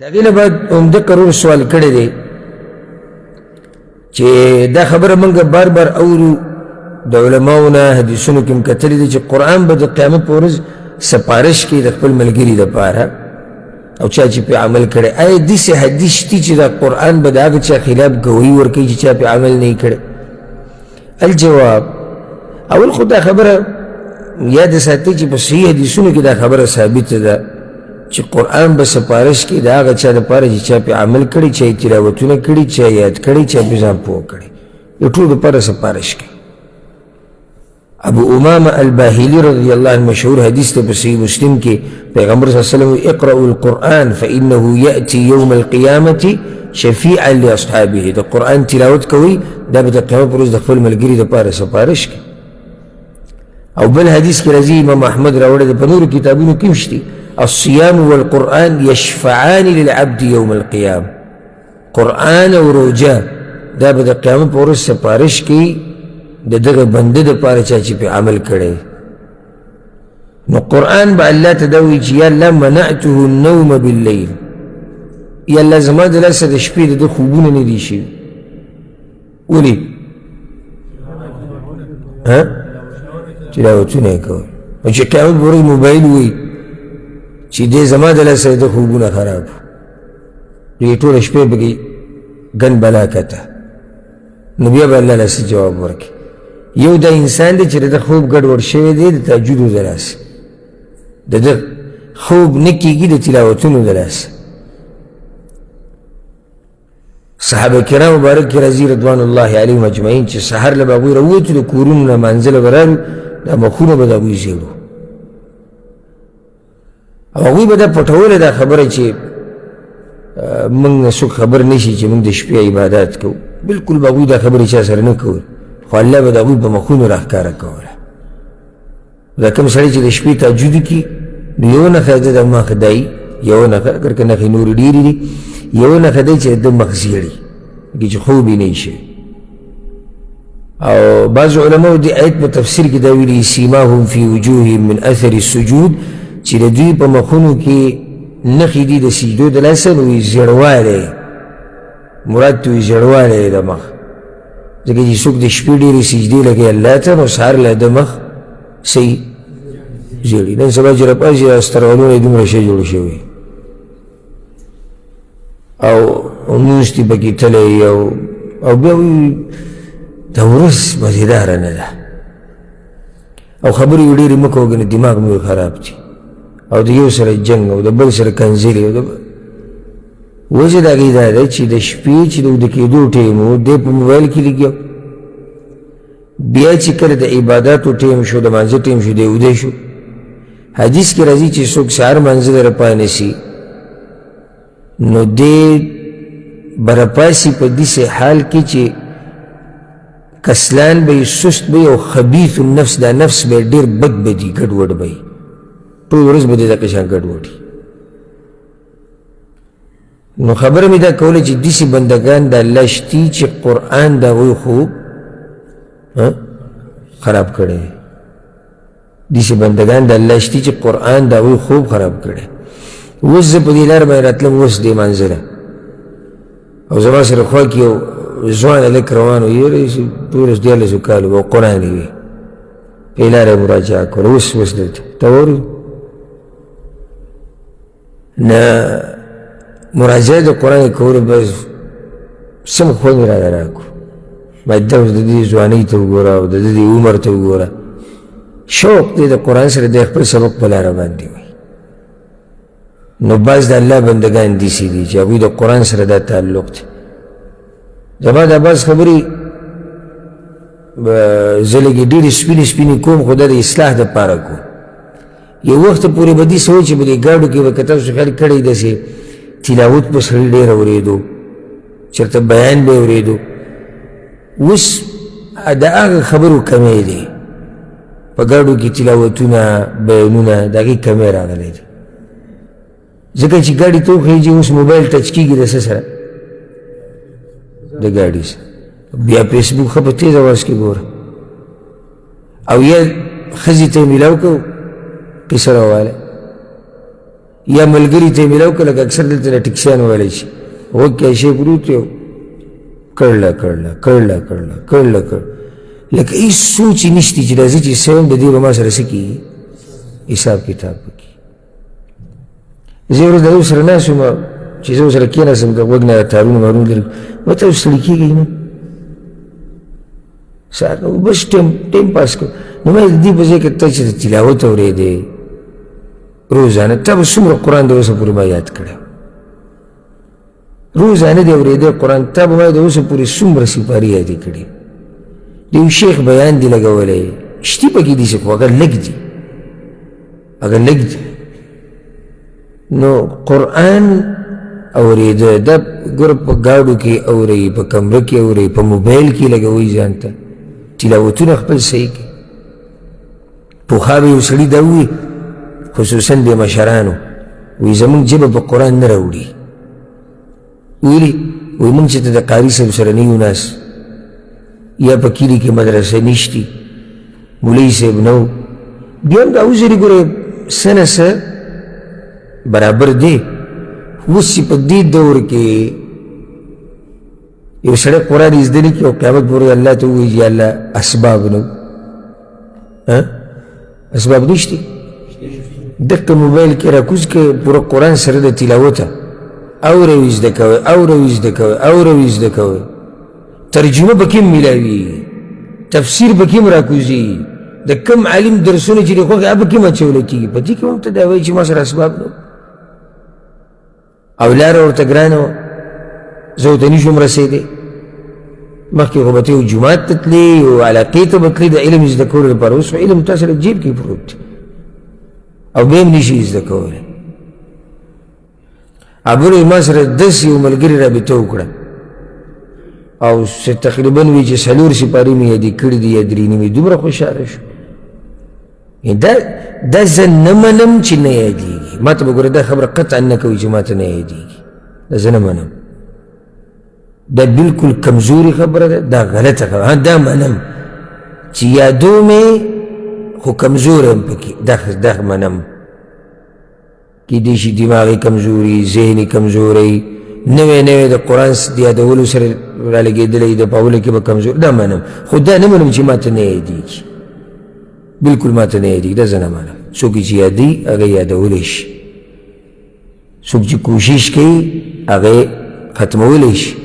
داغې نه بعد عمده قرور سوال کړی دی چې دا خبره موږ بار بار اورو د علماو نه حدیثونو کې هم کتلې دي چې قرآن به د قیامت په ورځ سپارش کوي د خپل ملګري دپاره او چا چې پې عمل کړی آیا داسې حدیث شتي چې دا قرآن به د هغه چا خلاف ګواهي ورکوي چې چا پې عمل نه یې کړی الجواب اول خو دا خبره یاد ساتئ چې په صحیح حدیثونو کې دا خبره ثابته ده چې قرآن به سپارش کوي د هغه چا دپاره چې چا پې عمل کړي چا یې تلاوتونه کړي چا یاد کړي چا پې ځان پوه کړي د ټولو دپاره سپارش کوي ابو امامه الباهلي رضی الله عنه مشهور حدیث ته په صحیح مسلم کې پیغمبر صلی الله علیه وسلم اقرأوا القرآن فإنه يأتي يوم القيامة شفيعا لأصحابه د قرآن تلاوت کوي دا به د قیامت پر ورځ د خپل ملګري دپاره سپارش کوي او بل حدیث کې راځي امام احمد راوړی دی په نورو کتابونو کې هم شتي الصيام والقرآن يشفعان للعبد يوم القيامة قرآن او روجه دا به د قیامت په ورځ سپارش کوي د دغه بنده دپاره چا چې پې عمل کړی نو قرآن به الله ته دا وایي چې یا الله منعته النوم باللیل یا الله زما د لاسه د شپې د ده خوبونه نه دي شوي ولې تلاوتونه یې کول او چې قیامت په ورځ موبایل وایي چې دی زما د لاسه د خوبونه خراب دوی ټوله شپې پکې ګن بلا کته نو بیا به الله لاسه جواب ورکړي یو دا انسان دی چې د ده خوب ګډوډ شوی دی د تهجدو د لاسه د ده خوب نه کېږي د تلاوتونو د لاسه صحابه کرام مبارک کې راځي رضوان الله علیهم اجمعین چې سحر له به هغوی راووتو د کورونو نه مانځله به رالو دا مخونه به د هغوی زیړو او هغوی به دا پټوله دا خبره چې موږ نه څوک خبر نه شي چې موږ د شپې عبادت کوو بلکل به هغوی دا خبرې چا سره نه کول خو الله به د هغوی په مخونو راښکاره کوله دا کوم سړی چې د شپې تهجد کي نو یوه نښه د ده مخ دی یوه نښه اګر که نښې نورې ډېرې دي یوه نښه دی چې د ده مخ زیړي لکې چې خوب یې نه شوي او بعضو علماو د آیت په تفسیر کې دا ویلي سیماهم فی وجوههم من اثر السجود چې د دوی په مخونو کې نښې دي د سجدو د لاسه نو وي زیړوالی مراد ته وي زیړوالی د مخ ځکه چې څوک د شپې ډېرې سجدې لګوي الله ته نو سهار له د مخ صحیح زیړي نن سبا چې راپاڅي استرغلونه یې دومره شی جوړ شوي او لمونځ دې پکې تللی او بیا وایي دا ورځ مزېداره نه ده او خبرې یې ډېرې مه کوه که نه دماغ مې خراب دي او د یو سره جنګ او د بل سره کنځلې وجه د هغې دا ده چې د شپې چې د اوده کېدو ټیم و دی په موبایل کې لګیا بیا چې کله د عباداتو ټیم شو د مانځه ټیم شو دی اوده شو حدیث کې راځي چې څوک سهار مانځه له راپانیسي نو دی به راپاسي په داسې حال کې چې کسلان به یې سست به یې او خبیث النفس دا نفس به یې ډېر بد بدي ګډوډ به یې ټول ورځ به دی دغه شان ګډوډي نو خبره مې دا کوله چې داسې بندګان د الله شتي چې قرآن د هغوی خوب خراب کړی داسې بندګان د الله شتي چې قرآن د هغوی خوب خراب کړی اوس زه په دې لار باندې راتلم اوس دې مانځله او زما سره خوا کې یو ځوان هلک روان و یاره دولس دیارلسو کالو او قرآن یې وي په یې لاره یې مراجعه کوله اوس دلته ته واورې نه مراجعه د قرآن کولو بس سم خوند یې راته راکړو باید دا اوس د دې ځوانۍ ته وګوره او د دې عمر ته وګوره شوق دی د قرآن سره دی خپل سبق په لاره باندې وي نو بعض د الله بندګان داسې دي چې هغوی د قرآن سره دا تعلق دی زما دا بعض خبرې زه لږې ډېرې سپینې کوم خو دا د اصلاح دپاره کوم یو وخت پورې به داسې و چې به دې ګاډو کې به که تاسو خیال کړی داسې تلاوت به سړي ډېر اورېدو چېرته بیان به یې اورېدو اوس د هغه خبرو کمی دی په ګاډو کې تلاوتونه بیانونه د هغې کمی راغلی دی ځکه چې ګاډي ته وخېږي اوس موبایل ټچ کېږي د څه سره د ګاډي سره بیا فیسبوک ښه په تیز اواز کې ګوره او یا ښځې ته یې میلاو کړو قصه راواله یا ملګري ته یې میلاو کړه لکه اکثر دلته له ټکسیان ویلی شي غوږ کې شی پروت یو کړله لکه هېڅ سوچ یې نشتی چې راځي چې څه هم د دې به ما سره څه کېږي حساب کتاب وکړي. زه ورځ د یو سره ناست وم چې زه ورسره کېناستم د غوږ نه تارونه مارونه لري ما ته اوس ستړي کېږئ نه سهار نو بس ټایم پاس کړو نو ما د دې په ځای کې ته چې د تلاوت اورېدې روزانه تا به څومره قرآن د اوسه پورې ما یاد کړی روزانه دې اورېدې قرآن تا به ما د اوسه پورې څومره سپارې یادې کړي د یو شیخ بیان دې لګولی شتي پکې دي چې خو اگر لږ دي نو قرآن اورېده دا ګوره په ګاډو کې اورئ په کمره کې اورئ په موبایل کې لګوئ ځان ته تلاوتونه خپل صحیح کړي پخوا به یو سړي دا ووي خصوصا د مشرانو وایي زموږ ژبه په قرآن نه راوړي ویلي وایي موږ چې ته د قاري صاحب سره نه یو ناست یا په کلي کې مدرسه نشتي مولوي صاحب نه و بیا هم دا وزري ګوره څه نه څه برابر دی اوس چې په دې دور کې یو سړی قرآن یې زده نه کړي او قیامت پورې الله ته ووایي چې الله اسباب نه اسباب نشته دغه موبایل کې راکوز کې پوره قرآن سره د تلاوته اورئ زده کوئ ترجمه به کې میلاوي تفسیر به کې راکوزي د کم عالم درسونه چې دی خوښ هغه به کې اچولی کېږي په دې کې هم ته دا وایي چې ما سره اسباب نه او لاره ورته ګرانه وه زه ورته نشم رسېدی مخکې خو به ته یو جومات ته تلې یو علاقې ته به تلې د علم زده کولو لپاره اوس خو علم تا سره جیب کې پروت دی او بیا هم نشي زده کولی ابرو ما سره داسې یو ملګري رابطه وکړه او تقریبا وی چې 4 سپارې مې یادې کړي دي یا 3 نیمې دومره خوشحاله شو دا زه نه منم چې نه یادېږي ما ته به ګوره دا خبره قطعا نه کوي چې ما ته نه یادېږي دا زه نه منم دا بلکل کمزوري خبره ده دا غلطه خبره دا منم چې یادو مې خو کمزور یم پکې دا منم کیدای شي دماغي کمزوري ذهني کمزوري نوې د قرآن د یادولو سره رالګېدلی د پاولو کې به کمزور دا منم خو دا نه منم چې ما ته نه یادېږي بلکل ما ته نه یادېږي دا زه نه منم څوک چې یادوي هغه یادولی شي څوک چې کوشش کوي هغه ختمولی شي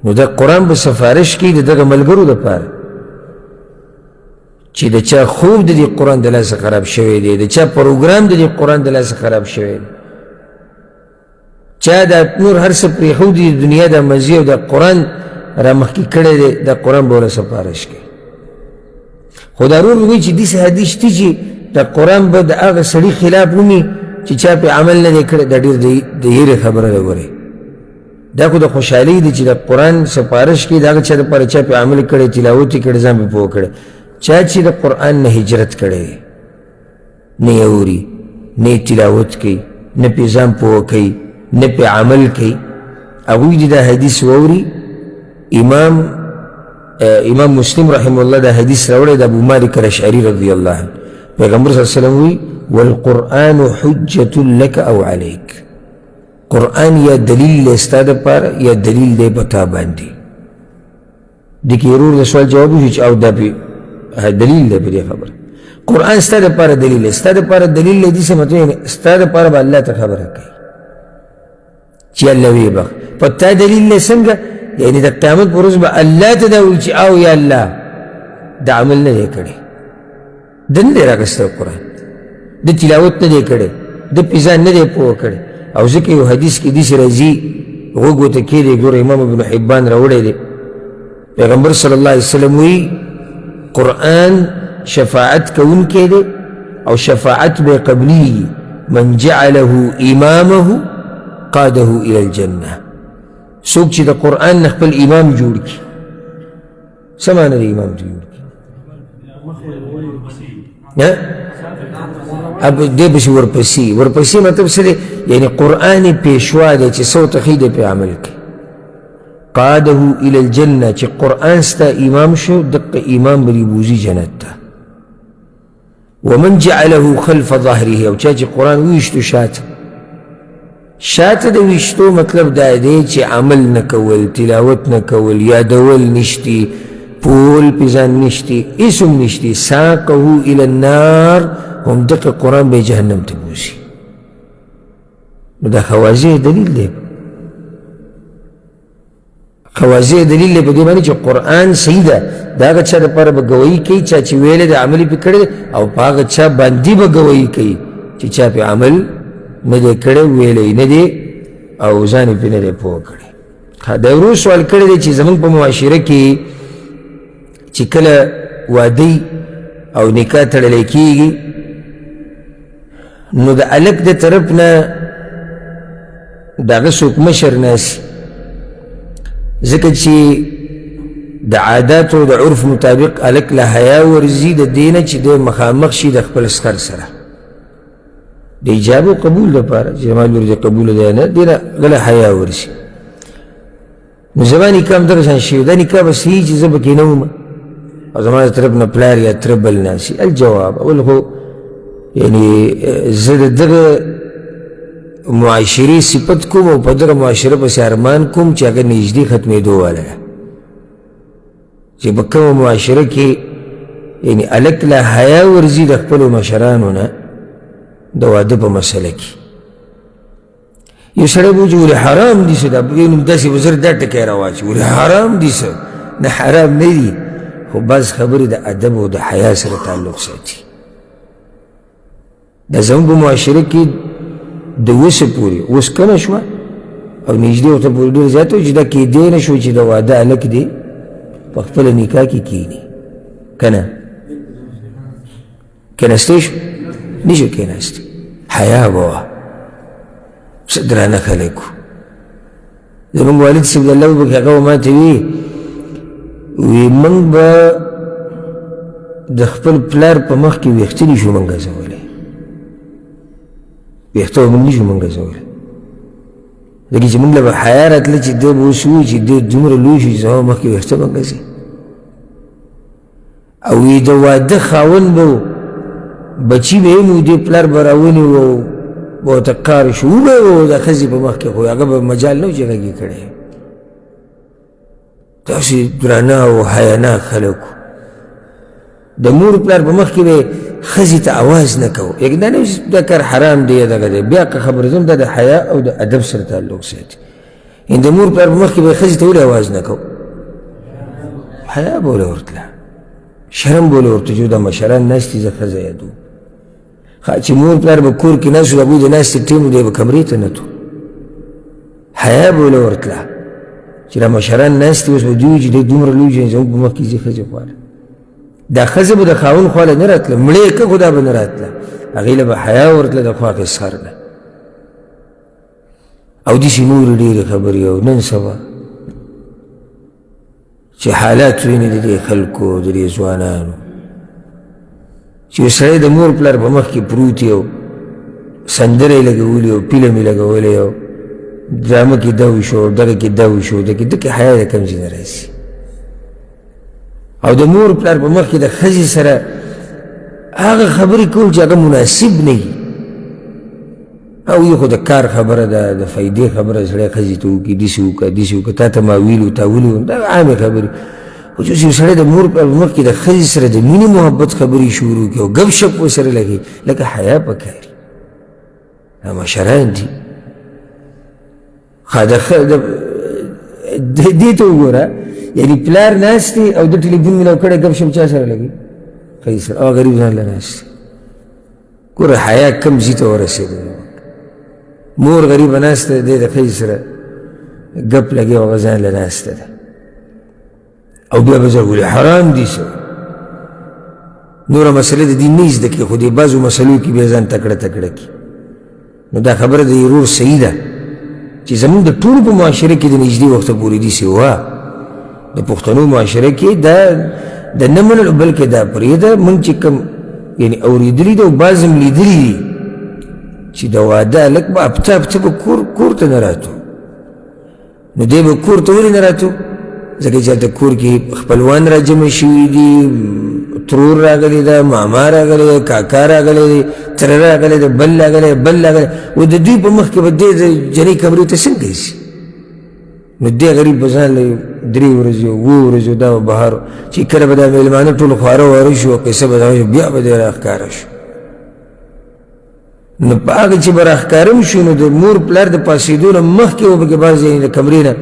نو دا قرآن به سفارش کوي د دغه ملګرو دپاره چې د چا خوب د دې قرآن د لاسه خراب شوی دی د چا پروګرام د دې قرآن د لاسه خراب شوی دی چا دا نور هر څه پرېښودي د دنیا د مزې او د قرآن را مخکې کړی دی دا قرآن به ورله سفارش کوي خو دا رور وایي چې داسې حدیث شته چې د قرآن به د هغه سړي خلاف ومي چې چا پې عمل نه دی کړی دا ډېر د هیرې خبره ده ګورئ دا خو د خوشحالۍ دی چې د قرآن سفارش کوي د هغه چا دپاره چا پې عمل کړی تلاوت یې کړی ځان پې پوه کړی چا چې د قرآن نه هجرت کړی نه یې اوري نه یې تلاوت کوي نه پې ځان پوه کوي نه پې عمل کوي هغوی دې دا حدیث واوري امام مسلم رحمه الله دا حدیث راوړی د ابو مالک الاشعري رضی الله عنه پیغمبر صلی الله علیه وسلم وی والقرآن حجة لك او عليك قرآن یا دلیل دی ستا دپاره یا دلیل دی په تا باندې دې کې ورور د سوال جواب وشي چې او دا پې دلیل دی په دې خبره قرآن ستا دپاره دلیل دی ستا دپاره دلیل دی داسې مطلب ستا دپاره به الله ته خبره کوي چې الله وی بخ په تا دلیل دی څنګه یعنی د قیامت پر ورځ به الله ته دا وایي چې او یا الله دا عمل نه دی کړی ده نه دی راکستی قرآن د تلاوت نه دی کړی د پې ځان نه دی پوه کړی او ځکه یو حدیث کې داسې راځي غوږ ورته کېدی ګوره امام ابن حبان راوړی دی پیغمبر صلی الله علیه وسلم وی قرآن شفاعت کوونکی دی او شفاعت به قبلیږي من جعله امامه قاده الى الجنه څوک چې د قرآن نه خپل امام جوړ کړي څه معنی د امام جوړ کړي اب دې پسې ورپسې مطلب څه دی یعنی قرآن پیشوا دی چې څه ورته ښیي دی پې عمل کوي قاده الى الجنه چې قرآن ستا امام شو دقه امام به دې بوځي جنت ته ومن جعله خلف ظهره او چا چې قرآن ویشتو شاته د ویشتو مطلب دا دی چې عمل نه کول، تلاوت نه کول، یادول نشتی، پول پیزان نشتی، اسم نشتی، ساقه الى النار، هم دقه قرآن به جهنم ته بوزي. نو دا خوازی دلیل دی، خوازی دلیل دی په دې باندې چې قرآن صحیح ده. دا هغه چا دپاره به ګویي کوي چا چې ویلی د عمل پې کړی او په هغه چا باندې به ګویي کوي چې چا پې عمل نه دی کړی، ویلی نه دی او ځان یې پې نه دی پوه کړی. دا ورو سوال کړی دی چې زموږ په معاشره کې چې کله واده او نکاح تړلی کېږي نو د هلک د طرف نه د هغه څوک مشر ناسي، ځکه چې د عاداتو د عرف مطابق هلک له حیا ورځي د دې نه چې دی مخامخ شي د خپل سخر سره د ایجاب او قبول دپاره چې زما لور دې قبوله دی نه، دې نه هغه له حیا ورځي. نو زما نکاح هم دغه شان شوي، دا نکاح به صحیح چې زه پکې نه وم او زما د طرف نه پلار یا تره بل ناسي. الجواب اول خو یعنې زه د دغه معاشرې صفت کوم او په دغه معاشره پسې ارمان کوم چې هغه نږدې ختمېدو واله ده، چې په کومه معاشره کې یعنې هلک له حیا ورځي د خپلو مشرانو نه د واده په مسله کې. یو سړی به وایي ولې حرام دي څه دا داسې به زر دا ټکی راواچي ولې حرام دي څه نه حرام نه دي، خو بعض خبرې د ادب او د حیا سره تعلق ساتي. دا زموږ په معاشره کې د وسه پورې اوس کمه شوه او نږدې ورته پورې ډېر زیاته وي چې دا کېدی نه شو چې د واده هلک دی په خپله نکاح کې کښېني که نه کېناستی شو نه شو کېناستی. حیا به وه، څه درانه خلک وو. زموږ والد صاحب د الله وبکي هغه به ماته وي موږ به د خپل پلار په مخ کې ویښته نه شو موږ ګرځولی، ویښته به موږ نه شو موږ ګرځولی، ځکه چې موږ له به حیا راتله چې دی به اوس ووایي چې دی دومره لوی شو چې زما مخ کې ویښته به ګرځي. او وی د واده خاوند به بچي به یې نو دې پلار به راونیو او به ورته کار شو وبه و د ښځې په مخ کې، خو هغه به مجال نه و چې غږ یې کړی. داسې درانه او حیاناک خلک وو. د مور پلار په مخ کې به ښځې ته اواز نه کوو، دا نه دا کار حرام دی یا دغه دی، بیا که خبره ځم دا د حیا او د ادب سره تعلق ساتي. د مور پلار په مخ کې به ښځې ته ولې اواز نه کوو؟ حیا به ولې ورتله، شرم به ولې ورته جو دا مشران ناست دي زه ښځه یادوم. چې مور پلار به کور کې ناست و د هغوی د ناستې ټیم دی به کمرې ته نه تو، حیا به ولې ورتله چې دا مشران ناست دي اوس به دوی وایي چې دی دومره لوی شي زموږ په مخ کې ځي ښځې خواله. دا ښځه به د خاوند خواله نه راتله، مړې که خو دا به نه راتله، هغې له به حیا ورتله د خوا سر نه. او داسې نورې ډېرې خبرې او نن سبا چې حالات ویني د دې خلکو د دې ځوانانو چې یو سړی د مور پلار په مخ کې پروت یو سندره یې لګولي او فلم یې لګولی او ډرامه کې دا وشو دغه کې دا وشو دغه حیا د کوم ځای نه راسي. او د مور پلار په مخ کې د ښځې سره هغه خبرې کول چې هغه مناسب نه وي، او یو خو د کار خبره ده، د فایدې خبره سړی ښځې ته وکړي داسې وکړه داسې وکړه تا ته ما ویلو تا ولي، دا عامې خبرې. خو چې یو سړی د مور پلار په مخ کې د ښځې سره د مینې محبت خبرې شروع کړي او ګپ شپ ورسره لګوي، لکه حیا پکار دا مشران دي. دې ته وګوره، یعنې پلار ناست دی او د ټلیفون میلاو کړی ګپ شپ چا سره لګي؟ ښځې سره، او غریب ځان له ناست دی. ګوره حیا کم ځي ته ورسېده، مور غریبه ناسته دی د ښځې سره ګپ لګي او هغه ځان له ناسته ده، او بیا به زه ولې حرام دي څه نوره مسله د دین نه زده کړي، خو دې بعضو مسلو کې بیا ځان تکړه تکړه کړي. نو دا خبره د ورور صحیح ده چې زموږ د ټولو په معاشره کې د نږدې وخته پورې داسې وه، د پښتنو معاشره کې دا د نه منلو بلکې دا پرېږده موږ چې کوم یعنې اورېدلي ده او بعض هم لیدلي دي چې د واده هلک به هفته هفته به کور ته نه راتو. نو دی به کور ته ولې نه راتو؟ ځکه چې هلته کور کې خپلوان را جمع شوي دي، ترور راغلی دا ماما راغلی دا کاکا راغلی دا تر راغلی دا بل راغلی بل راغلی و د دوی په مخ کې به دې د جنۍ کمرې ته څنګه یسي نو دې غریب به ځان له 3 ورځې 2 ورځې دا به بهر چې کله به دا میلمانه ټول خواره واره شو قصه به دغه بیا به دې راښکاره شو نو په هغه چې به راښکاره شو نو د مور پلار د پاسېدو نه مخکې به پکې بعض د کمرې نه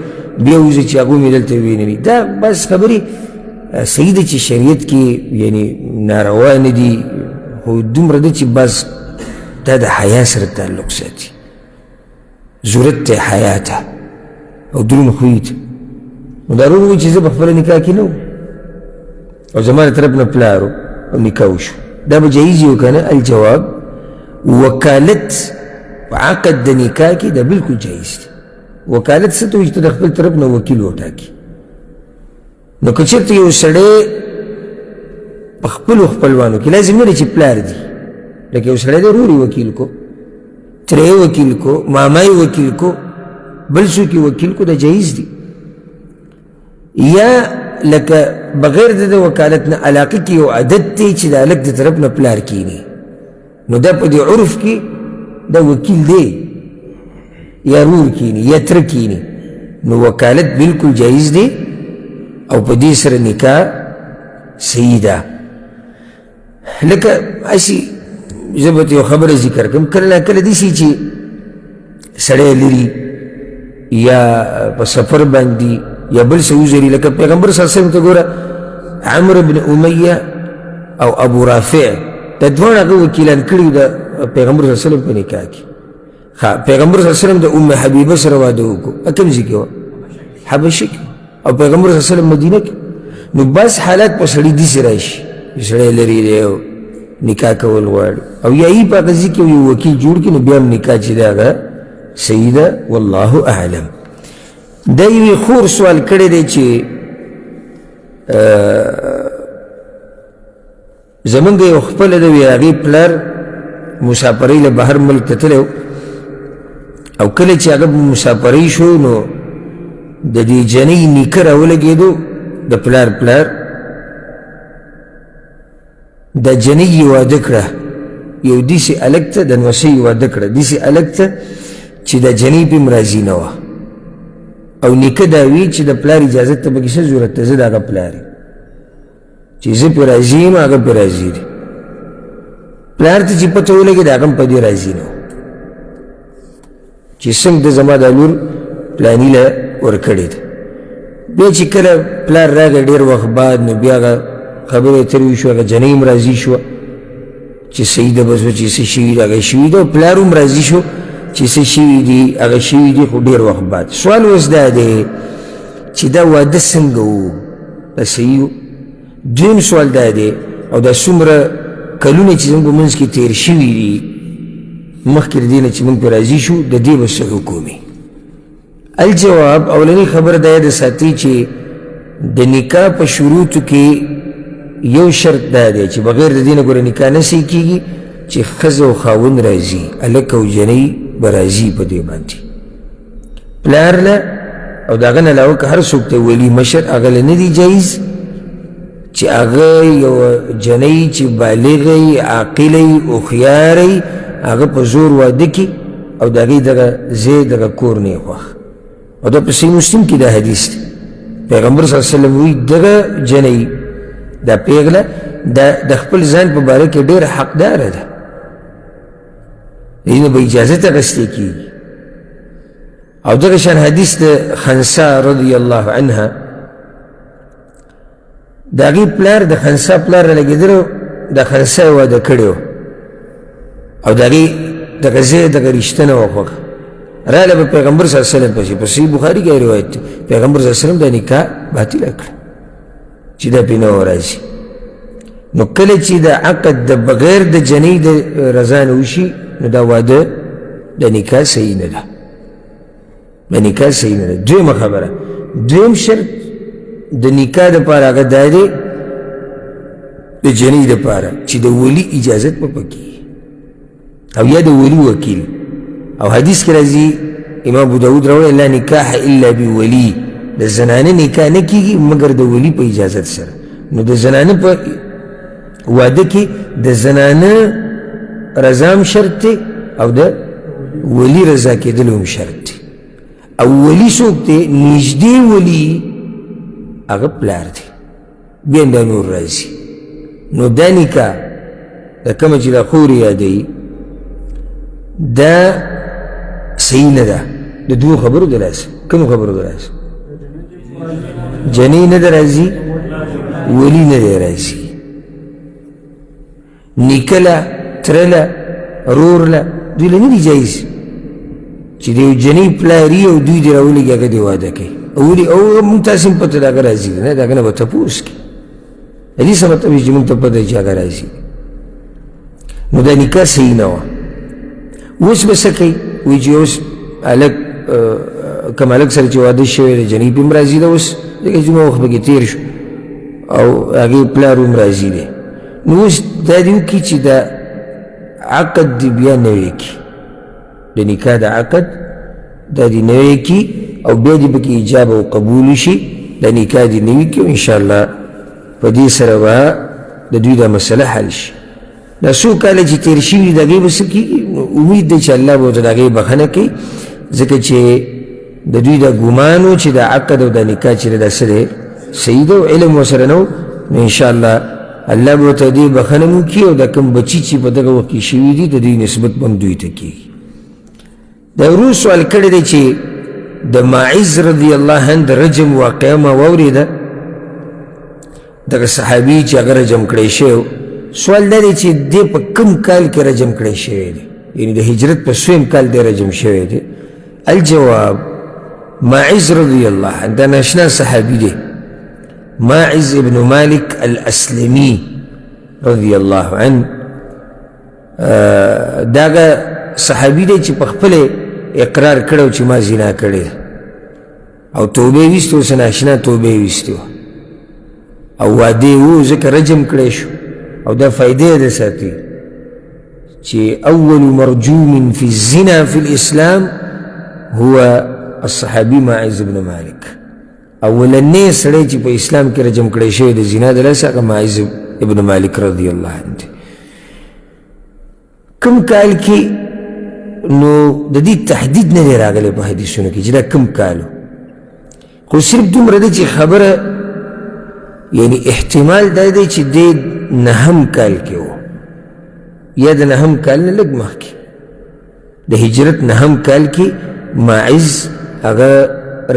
بیا وځي چې هغوی مې دلته ویني دا بس خبرې صحیح ده چې شریعت کې یعنی ناروا نه دي خو دومره ده چې بس دا د حیا سره تعلق ساتي ضرورت ته حیا ته او درون خوی ته نو دا روږي چې زه په خپله نکاح کې نه او زما له طرف نه پلار او نکاح وشو دا به جایز یو که نه الجواب وکالت په عقد د نکاح کې دا بلکل جایز دی وکالت څه ته وایي چې ته د خپل طرف نه وکیل وټاکي نو که چېرته یو سړی په خپلو خپلوانو کې لازم نه دی چې پلار دي لکه یو سړی دی رور یې وکیل کو تره یې وکیل کو ماما یې وکیل کو بل څوک یې وکیل کو دا جایز دی یا لکه بغیر د وکالت نه علاقه کې یو عادت دی چې د هلک د طرف نه پلار کینی نو دا په دې عرف کې دا وکیل دی یا رور کینی یا تره کینی نو وکالت بالکل جایز دی او په دې سره نکاح صحیح ده لکه اسی زه به یو خبره ذکر کوم کله نه کله داسې چې سړی لري یا په سفر باندې یا بل څه وزري لکه پیغمبر صلی الله علیه وسلم ته ګوره عمرو بن امیه او ابو رافع دا دواړه هغه وکیلان کړي د پیغمبر صلی الله علیه وسلم په نکاح کې پیغمبر صلی الله علیه وسلم د ام حبیبه سره واده وکړو کوم ځای کې وه حبشه کې او پیغمبر صلی الله علیه وسلم مدینه کې نو بس حالات په سړي داسې راشي سړی لري دی او نکاح کول غواړي او یا یې په هغه ځای کې یو وکیل جوړ کړي نو بیا هم نکاح چې دی هغه صحیح ده والله اعلم دا یوې خور سوال کړی دی چې زمونږ یو خپله د وی هغې پلار مسافرۍ له بهر ملک ته تللی او کله چې هغه مسافرۍ شو نو د دې جنۍ نیکه راولګېدو د پلار دا جنۍ یې واده کړه یو داسې هلک ته د نوسۍ یې واده کړه داسې هلک ته چې د جنۍ پې هم راضي نه وه او نیکه دا وی چې د پلار اجازت ته پکې څه ضرورت ته زه د هغه پلار یم چې زه پې راضي یم هغه پې راضي دی پلار ته چې پته ولګېد هغه هم په دې راضي نه و چې څنګه د زما دا لور پلاني له ورکړې ده بیا چې کله پلار راغی ډېر وخت بعد نو بیا هغه خبرې اترې وشوه هغه جنۍ هم راضي شوه چې صحیح ده بس چې څه شوي ده هغه شوي ده او پلار هم راضي شو چې څه شوي دي هغه شوي دي خو ډېر وخت بعد سوال اوس دا دی چې دا واده څنګه و دا صحیح و دویم سوال دا دی او دا څومره کلونه چې زموږ په منځ کې تېر شوي دي مخکې د دې نه چې موږ پرې راضي شو د دې به څه حکم وي الجواب اولنی خبر دا یاد ساتي چې د نکاح په شروطو کې یو شرط دا دی چې بغیر د دې نه ګوره نکاح نه صحیح کېږي چې ښځه او خاوند راځي هلک او جنۍ به راځي په دې باندې پلار له او د هغه نه علاوه که هر څوک ته ولي مشر هغه له نه دي جایز چې هغه یو جنۍ چې بالغه یي عاقله یي هوښیاره یي هغه په زور واده کړي او د هغې دغه ځای دغه کور نه یې خوښ او دا په صحیح مسلم کې دا حدیث دی پیغمبر صلی الله علیه وسلم وایي دغه جنۍ دا پیغله د خپل ځان په باره کې ډېره حقداره ده دې نه به اجازت اخیستې کېږي او دغه شان حدیث د خنسا رضی الله عنها د هغې پلار د خنسا پلار رالګېدلی د خنسا یې واده کړی و او د هغې دغه ځای دغه رشته نه وه خوښه راله به پیغمبر صلی الله علیه وسلم پسې په صحیح بخاري کې روایت دی پیغمبر صلی الله علیه وسلم دا نکاح باطله کړه چې دا پې نه راځي نو کله چې د عقد د بغیر د جنۍ د رضا نه وشي نو دا واده د نکاح صحیح نه ده د نکاح صحیح نه ده دویمه خبره دویم شرط د نکاح دپاره هغه دا دی د جنۍ دپاره چې د ولي اجازت به پکې او یا د ولي وکیل او حدیث کې راځي امام ابو داود راوړی لا نکاح الا بولي د زنانه نکاح نه کېږي مګر د ولي په اجازت سره نو د زنانه په واده کې د زنانه رضام شرط دی او د ولی رضا کېدل هم شرط دی او ولی څوک دی نږدې ولی هغه پلار دی بیا دا نور راځي نو دا نکاح د کومه چې دا خور یادوي دا صحیح نه ده د دوو خبرو د لاسه کومو خبرو د لاسه جنۍ نه ده راځي ولی نه دی راځي نیکه له تره له رور له دوی له نه دي جایز چې د یو جنۍ پلاري او دوی دې راولېږي هغه دې واده کوي ولي او مونږ تاسې هم پته د هغه راځي نه د هغه نه به تپوس کړي دې څه مطلب چې مونږ ته پته چې هغه راځي نو دا نکاح صحیح نه وه اوس به څه کوي وایي چې اوس هلک کوم هلک سره چې واده شوی دی جنۍ پې هم راځي ده اوس ځکه چې زما وخت پکې تېر شو او هغې پلار هم راځي دی نو اوس دا دې وکړي چې دا عقد دې بیا نوی کړي د نکاح د عقد دا دې نوی کړي او بیا دې پکې ایجاب او قبول شي د نکاح دې نوي کړي انشاءالله په دې سره به د دوی دا مسله حل شي دا څو کاله چې تېر شوي د هغې به څه کېږي امید دی چې الله به ورته د هغې بخښنه کوي ځکه چې د دوی دا ګمان و چې دا عقد او دا نکاح چې دا څه دی صحیح ده او علم ورسره نه و نو انشاءالله الله به ورته دې بخښنه هم وکړي او دا کوم بچي چې په دغه وخت کې شوي دي د دوی نسبت به هم دوی ته کېږي دا ورو سوال کړی دی چې د ماعز رضی الله عنه د رجم واقعه ما واورېده دغه صحابي چې هغه رجم کړی شوی سوال دا دی چې دې په کوم کال کې رجم کړی شوی دی یعنی د هجرت په 2م کال دی رجم شوی دی الجواب ماعز رضی الله عنه دا ناشنا صحابي دی ماعز ابن مالک الاسلمي رضی الله عنه داغه صحابي دی چې په خپل اقرار کړو چې ما زنا کړې او توبه ویستو اوس ناشنا توبه ویستو او واده و ځکه رجم کړی شو او دا فائدې ده ساتي چې اول مرجوم في الزنا في الاسلام هو الصحابي ماعز بن مالک اولنې سړی چې په اسلام کې رجم کړی شوی د زنا د لاسه هغه ماعز ابن مالک رضی الله عنه کوم کال کې نو د دې تحدید نه دی راغلی په حدیثونو کې چې دا کوم کالو خو صرف دومره دی چې خبره یعنی احتمال دا دی چې دی 9 کال کې و یا د 9 کال نه لږ مخکې د هجرت 9 کال کې ماعز هغه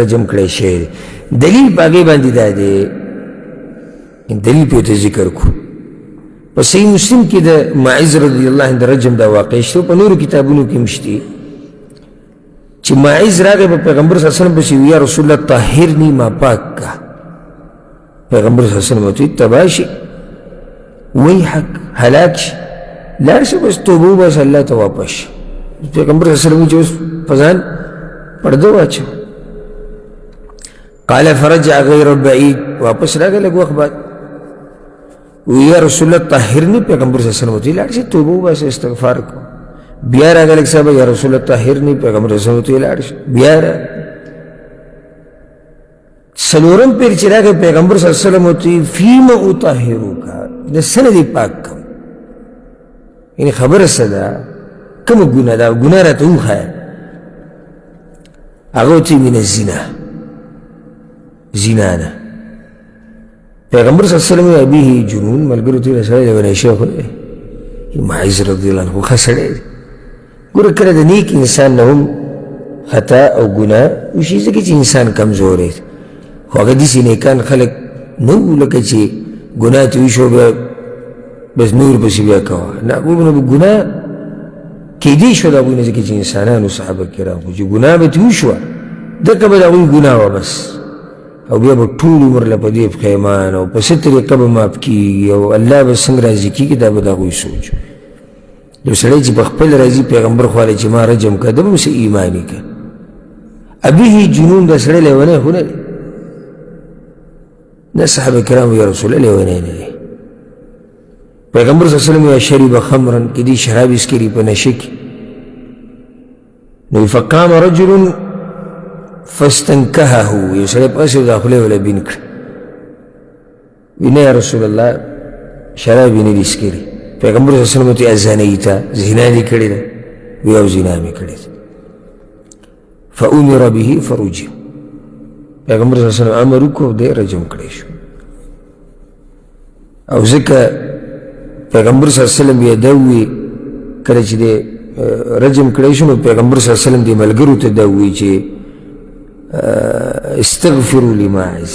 رجم کړی شوی دی دلیل په هغې باندې دا دی دلیل پې ورته ذکر کړو په صحیح مسلم کې د ماعز رضی الله عنه د رجم دا واقع شته په نورو کتابونو کې هم شته چې ماعز راغی په پیغمبر صلی الله علیه وسلم پسې یا رسول الله طهرني ما پاک کا پیغمبر صلی الله علیه وسلم ورته تباه شي ویحک هلاک شي لاړ شي بس توبه وباسه الله ته واپس شي پیغمبر صلی الله علیه وسلم چې اوس په ځان پرده واچو قال فرجع غیر بعید واپس راغی لږ وخت بعد یا رسول الله طهرني پیغمبر صلی الله علیه وسلم ته لاړ شي توبه وباسه استغفار کو بیا راغی لږ صاحب یا رسول الله طهرني پیغمبر صلی الله علیه وسلم ته لاړ شي بیا سلورم پیر چې راغی پیغمبر صلی الله علیه وسلم ته فیما اطهروک د سنه دی پاک کوم یعنی خبره صدا کوم ګناه دا ګناه راته وښایه هغه ته من الزنا زنا نه پیغمبر صلی الله علیه وسلم ابيه جنون ملګرو ته سره ونه شي خو ماعز رضی الله عنه خسړې ګوره کړه د نیک انسان نه هم خطا او ګناه وشي ځکه چې انسان کمزور دی خو هغه داسې نیکان خلک نه وو لکه چې ګناه ته وشو بیا بس نور پسې بیا کوه نه هغوی به ګناه کېدی شو د هغوی نه ځکه چې انسانانو صحابه کرام خو چې ګناه به ترې وشوه دکه به د هغوی ګناه وه بس او بیا به ټول عمر له په دې پښیمان او په څه طریقه به معاف کېږي او الله به څنګه راضي کېږي دا به د هغوی سوچ یو سړی چې په خپل راضي پیغمبر خو چې ما رجم کړه ده به څه ایمان یې کړه ابيه جنون دا سړی لیونی خو نه دی نه صحابه کرامو یا رسول الله لیونی نه دی پیغمبر صلی الله علیه وسلم یا شرب خمرا کې دې شراب اسکري په نشه کې نو فقام رجل فاستنكهه یو سړی پاسې د خوله ولا بین کړ وینه یا رسول الله شراب یې نه دي څښلي. پیغمبر صلی الله علیه وسلم ورته ازانوي ته زنا دې کړې ده؟ وی او زنا مې کړې ده. فامر به فرجم، پیغمبر صلی الله علیه وسلم امر وکړو دی رجم کړی شو. او ځکه پیغمبر صلی الله علیه وسلم بیا دا ووی کله چې دی رجم کړی شو نو پیغمبر صلی الله علیه وسلم دې ملګرو ته دا ووی چې استغفروا لماعز،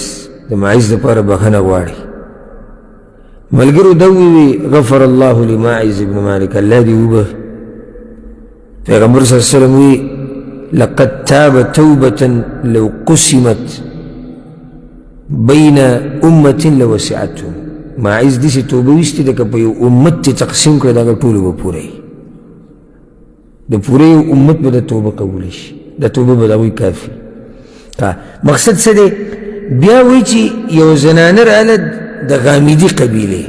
د ماعز دپاره بخښنه غواړي. ملګرو دا ووی غفر الله لماعز ابن مالک، الله دې وبخي. پیغمبر صلی الله علیه وسلم وی لقد تاب توبة لو قسمت بين أمة لوسعتهم. ماعز داسې توبه ویستې ده که په یو امت ته تقسیم کړه د هغه ټولو به پوره وي، د پوره یو امت به د توبه قبوله شي، د توبه به د هغوی کافي. مقصد څه دی؟ بیا وایي چې یو زنانه راغله د غامیدي قبیلې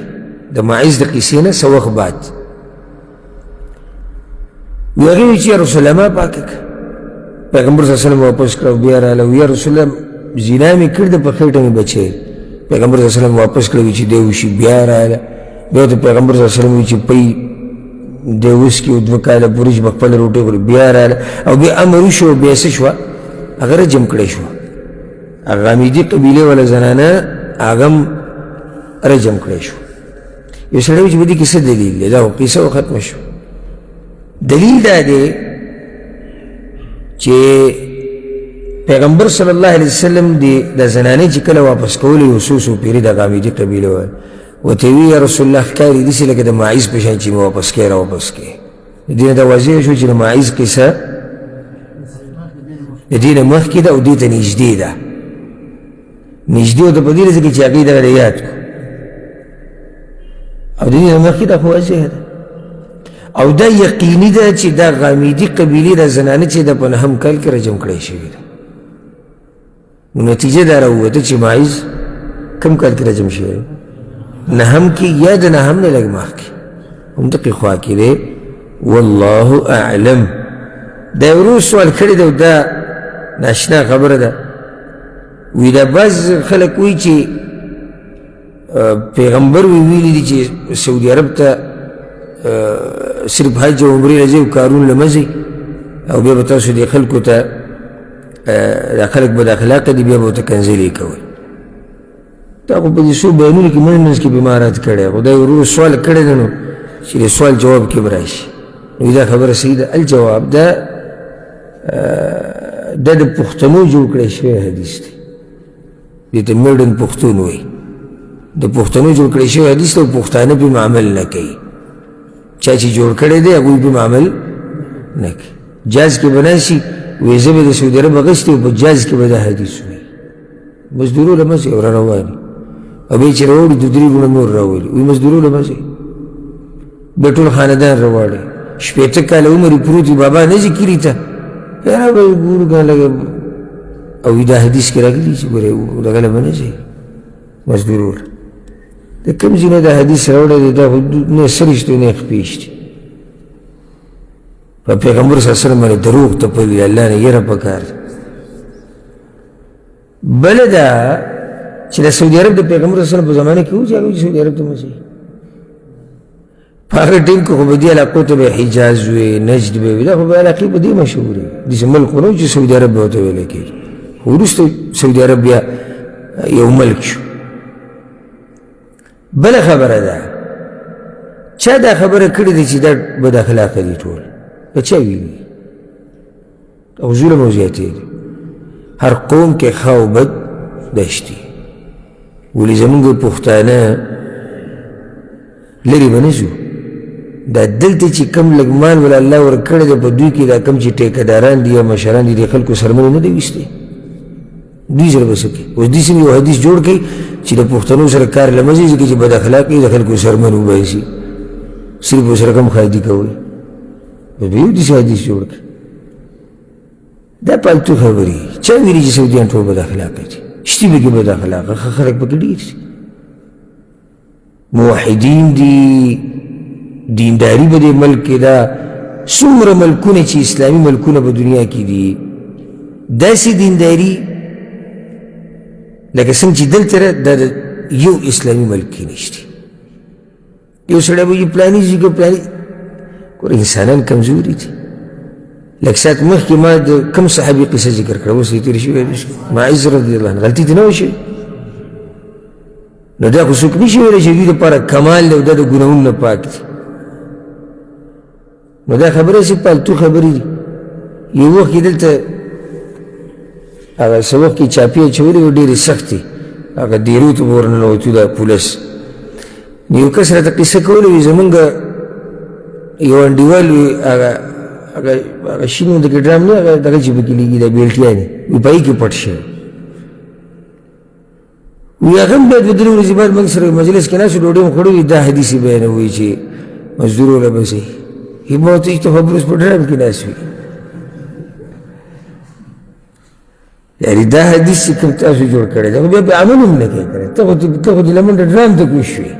د ماعز د قیسې نه څه وخت بعد، وی هغې وایي چې یا رسول الله ما پاکه که. پیغمبر صلی الله علیه وسلم واپس کړه، بیا راغله وی یا رسول الله زنا مې کړې ده په خېټه مې بچی. پیغمبر صلی الله علیه وسلم واپس کړه وی چې دی وشي. بیا راغله بیا ورته پیغمبر صلی الله علیه وسلم وی چې پی دی وسکي او 2 کاله پورې چې به خپله روټۍ خوري. بیا راغله او بیا امر وشو، بیا څه شوه؟ هغه رجم کړی شوه. هغه غامیدي قبیلې والا زنانه هغه هم رجم کړی شو. یو سړی وایي چې په دې کې څه دلیل دی؟ دا خو قیسه ختمه شو. دلیل دا دی چې پیغمبر صلی الله علیه وسلم د زنانې چې کله واپس کولې یو څو پیرې د غامیدي قبیلې وایي ورته وی یا رسول الله ښکاري داسې لکه د ماعز په شان چې مې واپس کړې را واپس کړې. د دې نه دا واضح شو چې د ماعز قصه د دې نه مخکې ده او دې ته نږدې ده. نږدې ورته په دې ځکه چې هغې دغه یاد کړو او د دې نه مخکې ده خو واضح ده. او دا یقیني ده چې دا غامیدي قبیلې د زنانه چې د په 9 کال کې رجم کړی شوې ده. نو نتیجه دا راووته چې ماعز کم کال کې رجم شوی؟ 9 کې یا د 9 نه لږ مخکې، همدقې خوا کې دی. والله اعلم. دا یو ورو سوال کړی دی او دا ناشنا خبره ده. وی دا بعض خلک وایي چې پیغمبر ویلي دي چې سعودي عرب ته صرف حج او عمرې راځي او کارونه له مه او بیا به تاسو دې خلکو ته دا خلک بد اخلاقه دي، بیا به ورته کنځلې کوئ. دا خو په دې څو بیانونو کې منځ منځ کې بیمارات کړی، خو دا یو ورو سوال کړی دی نو چې د سوال جواب کې به راشي. نو دا خبره صحیح ده. الجواب دا د پښتنو جوړ کړی شوی حدیث دی. دې ته مډرن پښتون وایي. د پښتنو جوړ کړی شوی حدیث دی او پښتانه پرې عمل نه کوي. چا چې جوړ کړی دی هغوی پرې عمل نه کوي. جاز کې به ناسي وایي زه به د سعودي عرب اخیستې او په جاز کې به دا حدیث وایي. مزدورو له مځې او را رواني او بیا چې راوړي 2-3 ګونه نور راولي وایي مزدورو له مځې بیا ټول خاندان راواړي. 80 کاله عمر یې پروت وي، بابا نه ځي کلي ته یاره به یې ګورو که لږه او دا حدیث کې راغلي چې ګورې دغه له به نه ځي مزدورو له. د کوم ځای نه دا حدیث راوړی دی دا نه څه رښتیا نه خپېش دي. په پیغمبر صلی الله علیه وسلم باندې دروغ تپوي، الله نه یره پکار ده. بله دا چې د سعودي عرب د پیغمبر صلی الله علیه وسلم په زمانه کې و چې هغوی سعودي عرب ته مه ځي. په هغه ټیم کې خو به دې علاقو ته به حجاز وي، نجد به وي، دا خو به علاقې په دې مشهورې داسې ملک نه و چې سعودي عرب به ورته ویلی کېږي. خو وروسته سعودي عرب بیا یو ملک شو. بله خبره ده چا دا خبره کړې ده چې دا بد اخلاقه دي ټول؟ په چا ویلي؟ او ظلم او زیاتې دي. هر قوم کې ښه او بد دشتي. ولې زمونږ پښتانه لرې به نه ځو؟ دا دلته چې کم لږ مال ولا الله ورکړی دی په دوی کې دا کم چې ټیکهداران دي یا مشران دي د خلکو سرمنې نه دی ویستې، دوی سره به څه کوي؟ اوس دې سم یو حدیث جوړ کړي چې د پښتنو سره کار له مه ځي ځکه چې بد اخلاقي د خلکو سرمن وبایسي، صرف ورسره کم خایدي کوئ. به یو داسې حدیث جوړ کړي. دا پالتو خبرې چا ویلي چې سعودیان ټول بد اخلاقه دي؟ شتي به کې بد اخلاقه ښه خلک پکې ډېر دي، موحدین دي، دینداري به دې ملک کې ده. څومره ملکونه چې اسلامي ملکونه په دنیا کې دي داسې دینداري لکه څنګه چې دلته دا یو اسلامي ملک کې نشته. یو سړی به پلاني ځي که پلاني ګوره انسانان کمزوري دي. لږ ساعت مخکې ما د کوم صحابي قصه ذکر کړه، اوس یې تېره شوې نه شي. معز رضی الله عنه غلطي دې نه وه شوې، نو دا خو څوک نه شي ویلی چې دوی دپاره کمال دی او دا د ګناهونو نه پاک دي. نو دا خبرې هسې پالتو خبرې دي. یو وخت کې دلته هغه څه وخت کې چاپې اچولې وې ډېرې سختې، هغه دیرو ته به ورننوتو دا پولس. نو یو کس راته قصه کولی وي زمونږ یو انډیوال وي هغه شین غوندې کې ډرام نه هغه دغه چې پکې لګي دا بیلټیانې وي په هغې کې پټ شوی وي. هغه هم بیا دوه درې ورځې بعد موږ سره مجلس کې ناست ډوډۍ مو خوړی وي دا حدیث یې بیانوي چې مزدور وله بسې همت هیچ ته خبر اوس په ډرام کې ناست وي. یعنې دا حدیث چې کوم تاسو جوړ کړی دی خو بیا په عمل هم نه کوې کړی. ته خو د لمنډه ډرام ته کوز شوې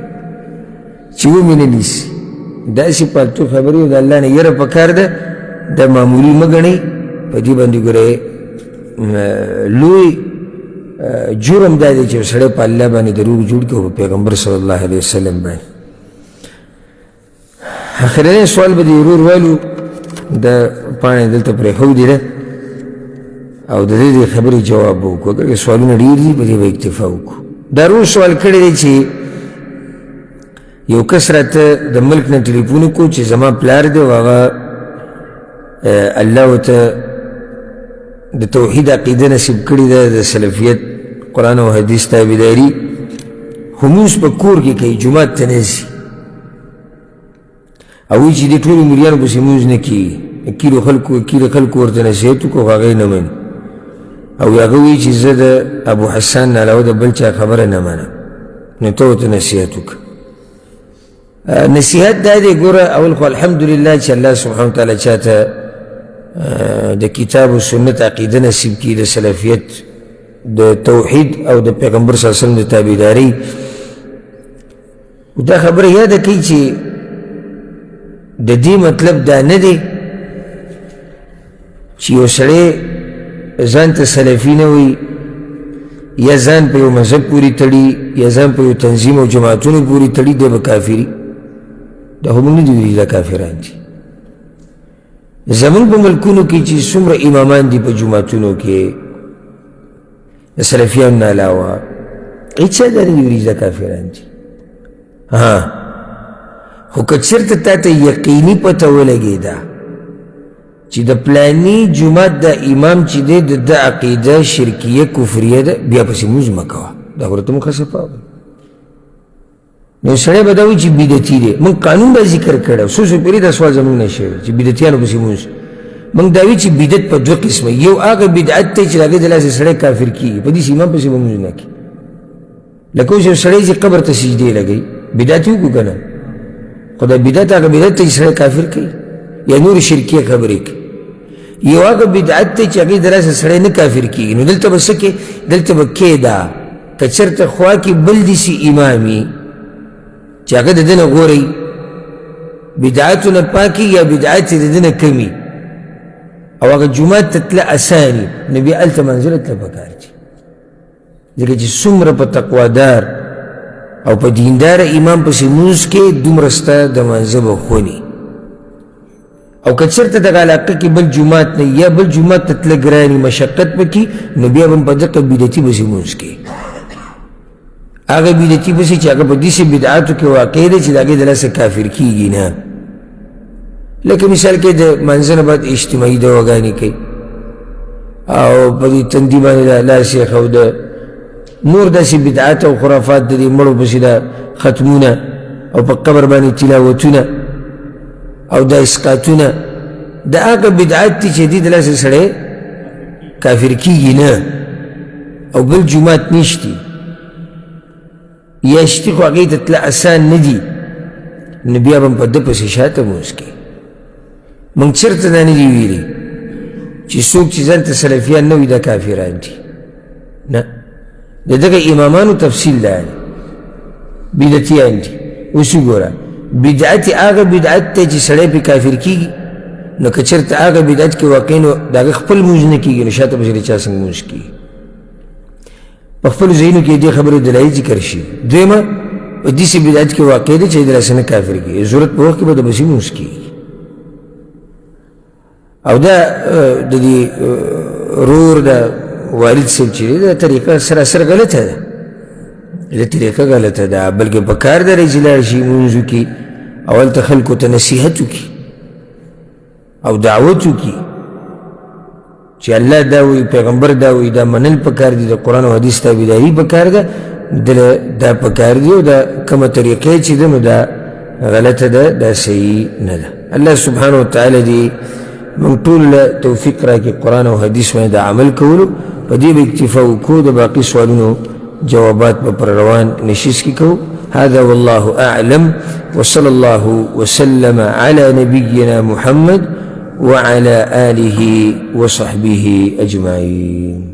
چې ومې نه نیسي. داسې پالتو خبرې او د الله نه یره پکار ده، دا معمولي مه ګڼئ. په دې باندې ګوره لوی جرم دا دی چې یو سړی په الله باندې دروغ جوړ کړي او په پیغمبر صلی الله علیه وسلم باندې. اخرنی سوال به د ورور والو د پاڼې دلته پرېښودې ده او د دې خبرې جواب به وکړو. اګر سوالونه ډېر دي په دې به اکتفا وکړو. دا روز سوال کړی دی چې یو کس راته د ملک نه ټلیفون وکړو چې زما پلار دی او هغه الله ورته د توحید عقیده نصیب کړې ده، د سلفیت قرآن او حدیث تابعداري، خو لمونځ په کور کې کوي، جومات ته نه ځي او وایي چې دې ټولو مریانو پسې لمونځ نه کېږي. کیرو خلکو ورته نصیحت وکړو خو هغه یې نه مني او هغه وایي چې زه د ابو حسان نه علاوه د بل چا خبره نه منم. نو ته ورته نصیحت وکړه. نصیحت دا دی ګوره اول خو الحمدلله چې الله سبحانه وتعالی چاته د کتاب و سنت عقیده نصیب کړي، د سلفیت، د توحید او د پیغمبر صلی الله علیه وسلم د تابعداري. دا خبره یاده کوي چې د دې مطلب دا نه دی چې یو سړی ځان ته سلفي نه وي یا ځان په یو مذهب پورې تړي یا ځان په یو تنظیم او جماعتونو پورې تړي دی به کافري. دا خو موږ نه دي ویلي دا کافران دي. زمونږ په ملکونو کې چې څومره امامان دي په جوماتونو کې د سلفیانو نه علاوه هېڅ چا دا نه دي ویلي دا کافران دي. خو که چېرته تا ته یقیني پته ولګېده چې د پلاني جومات د امام چې دی د ده عقیده شرکیه کفریه ده بیا پسې لمونځ مه کوه. دا خو راته موږ ښه صفا وایو. نو سړی به دا وایي چې بدعتي دی. موږ قانون به ذکر کړی څو څو پېرې دا سوال زموږ نه شوی چې بدعتیانو پسې لمونځ. موږ دا وایي چې بدعت په دوه قسمه، یو هغه بدعت دی چې د هغې د لاسه سړی کافر کېږي، په داسې امام پسې به لمونځ نه کړي. لکه اوس یو سړی چې قبر ته سجدې لګوي بدعت یې وکړو که نه؟ خو دا بدعت هغه بدعت دی چې سړی کافر کوي یا نور شرکیه خبرې کوي. یو هغه بدعت دی چې هغې د لاسه سړی نه کافر کېږي. نو دلته به څه کې؟ دلته به کېده که چېرته خوا کې بل داسې امام وي چې هغه د ده نه غورئ بدعاتو نه پاکي یا بدعات یې د ده نه کمي او هغه جومات ته تله اساني، نو بیا هلته منزله تله پکار دي. ځکه چې څومره په تقوادار او په دینداره امام پسې لمونځ کې دومره ستا د منځه به خوني. او که چېرته دغه علاقه کې بل جومات نه یا بل جومات ته تله ګراني مشقت پکې، نو بیا به هم په دغه بدعتي پسې لمونځ کې هغه بدعتي پسې چې هغه په داسې بدعاتو کې واقع دی چې د هغې د لاسه کافر کېږي نه. لکه مثال کې د منځه نه بعد اجتماعي دواګانې کوي او په دې تندي باندې د لاس یې ښوده، نور داسې بدعات او خرافات د دې مړو پسې د ختمونه او په قبر باندې تلاوتونه او د اسقاطونه، د هغه بدعات دي چې دې د لاسه سړی کافر کېږي نه. او بل جومات نشتي یا شتي خو هغې ته تله اسان نه دي، نو بیا به هم په ده پسې شاته لمونځ کوي. موږ چېرته دا نه دي ویلي چې څوک چې ځان ته سلفیان نه وي دا کافران دي، نه. د دغه امامانو تفصیل دا دی بدعتیان دي. اوس وګوره بدعت هغه بدعت دی چې سړی پرې کافر کېږي، نو که چېرته هغه بدعت کې واقع نو د هغه خپل لمونځ نه کېږي، نو شاته پسې د چا څنګه لمونځ کېږي؟ په خپلو ځایونو کې دې خبرې دلایل ذکر شي. دویمه په داسې بدعت کې واقع دی چې دلاسه نه کافر کېږي ضرورت په وخت کې به د بسې لمونځ کېږي او دا د دې رور د والد صاحب چې دی دا طریقه سراسر غلطه ده دا طریقه غلطه ده بلکې په کار دی چې لاړ شي لمونځ وکړي او هلته خلکو ته نصیحت وکړي او دعوت وکړي چې الله دا وایي پیغمبر دا وایي دا منل پکار دي د قرآن او حدیث تابعداري پکار ده دله دا پکار دي او دا کومه طریقې چې ده نو دا غلطه ده دا صحیح نه ده الله سبحانه وتعالی دې موږ ټول له توفیق راکړي قرآن او حدیث باندې د عمل کولو په دې به اکتفا وکړو د باقي سوالونو جوابات به پر روان نشیز کې کوو هذا والله أعلم وصلى الله وسلم على نبينا محمد وعلى آله وصحبه أجمعين